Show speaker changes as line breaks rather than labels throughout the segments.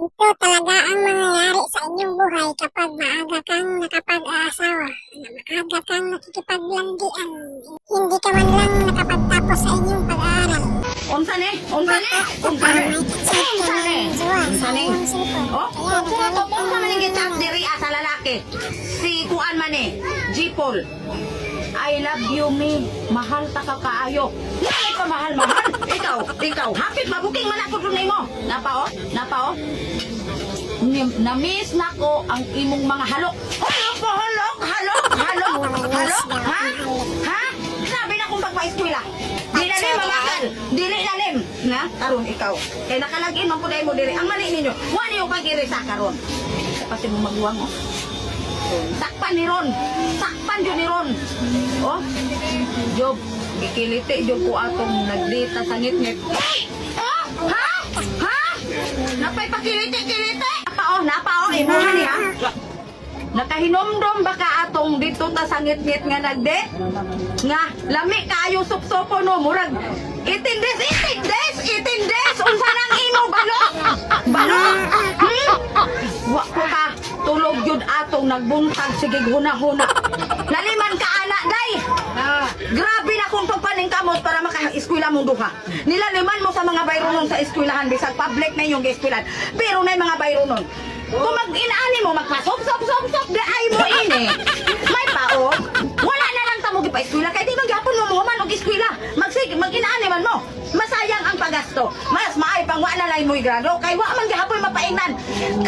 Ito talaga ang mangyayari sa inyong buhay kapag maaga kang nakapag-aasawa, maaga kang nakikipaglandian, hindi ka man lang nakapagtapos sa inyong pag-aaral.
Unsa ni? Unsa ni? Unsa ni?
May chat ka ng jowa sa iyong cellphone.
Oh,
Kaya nagalit ka
unsa man
ng
yung chat diri sa lalaki? Si Kuan man ni, G-Paul. I love you, me. Mahal ta ka kaayo. Nani ka mahal. Ikaw. Hapit mabuking man ako dun mo. Napao. Na-miss na ko ang imong mga halok. Halok. Ha? Sabi na kong pagpa-eskwela. Dili na mamagal. Dili na lim. Na, karon ikaw. Kaya nakalagin man po dahil mo diri. Ang mali ninyo, wala yung pag-iri sa karon. Kasi mo magbuwang mo. Takpan ni Ron ni Ron. Oh, Job, gikiliti Job ko atong nagdita sa ngit-ngit. Ha? Napay pakiliti. Napao, imuha niya. Nakahinomdom baka atong dito ta sa ngit-ngit nga nagde? Nga, lami kaayo supsopo no, murag 18 days, unsa nang imo balo? Wa ko ka, tulog yun atong nagbuntag, sige huna-huna. Naliman ka anak, day! Grabe na kung pagpaning kamot para maka-eskwela mong duha. Nilaliman mo sa mga bayronon sa eskwelahan, bisag public na yung eskwelahan, pero na yung mga bayronon. Kung mag-inaani mo, magpasop, di ay mo ini. May paog, wala na lang tamo gipa-eskwela, kaya di magyapon mo man og eskwela. Mag-inaani man mo, masayang ang paggasto. Mas maay pang wala na lang mo grado, kay wa man gihapon mapaingnan.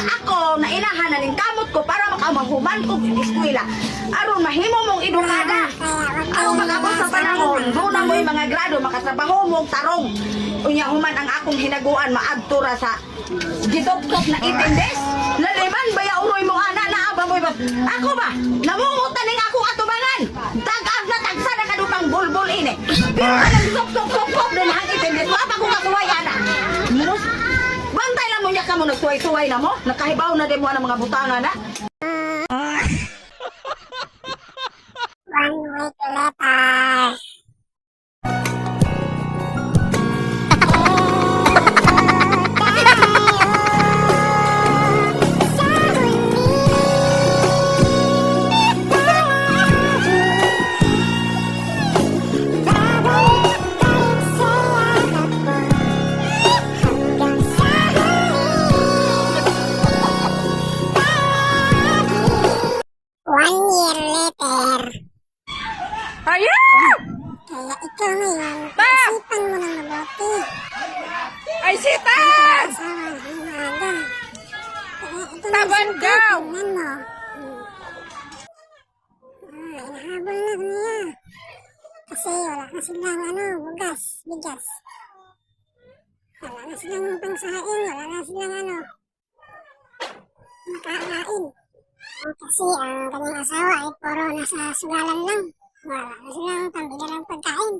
Ako, nailahan na ning kamot ko para makamahuman ko eskwela. Aron mahimo mong edukada. Aron pag-abot sa panahon, muna mo yung mga grado, makatrabaho mong tarong. Unya human ang akong hinaguan, maadtura sa gitop-top na 18 days. Laliman, baya uroy mo ana, naaba mo iba. Ako ba? Namungutan ning akong atubangan. Tag-ag na tagsa na kadukang bulbul ini. Pero ka nang sok-sok din ang 18 days. Wapa ko kasuway ana. Bantay lang mo niya ka mo, nagsuway-suway na mo. Nakahibaw na din mo ang mga butangan na.
1 week later.
Ayan!
Kaya ikaw ngayon,
Pa!
isipan mo ng mabuti.
Ay, sitan!
Asawa ng maaga. Kaya ito na
Taban
siya,
daw!
tingnan mo. Inahabol na niya. Kasi wala na silang bigas. Wala na silang pangsahain, wala na silang makakain. Kasi ang kanyang asawa ay puro nasa sugalan lang. Wala na silang pambili ng pagkain.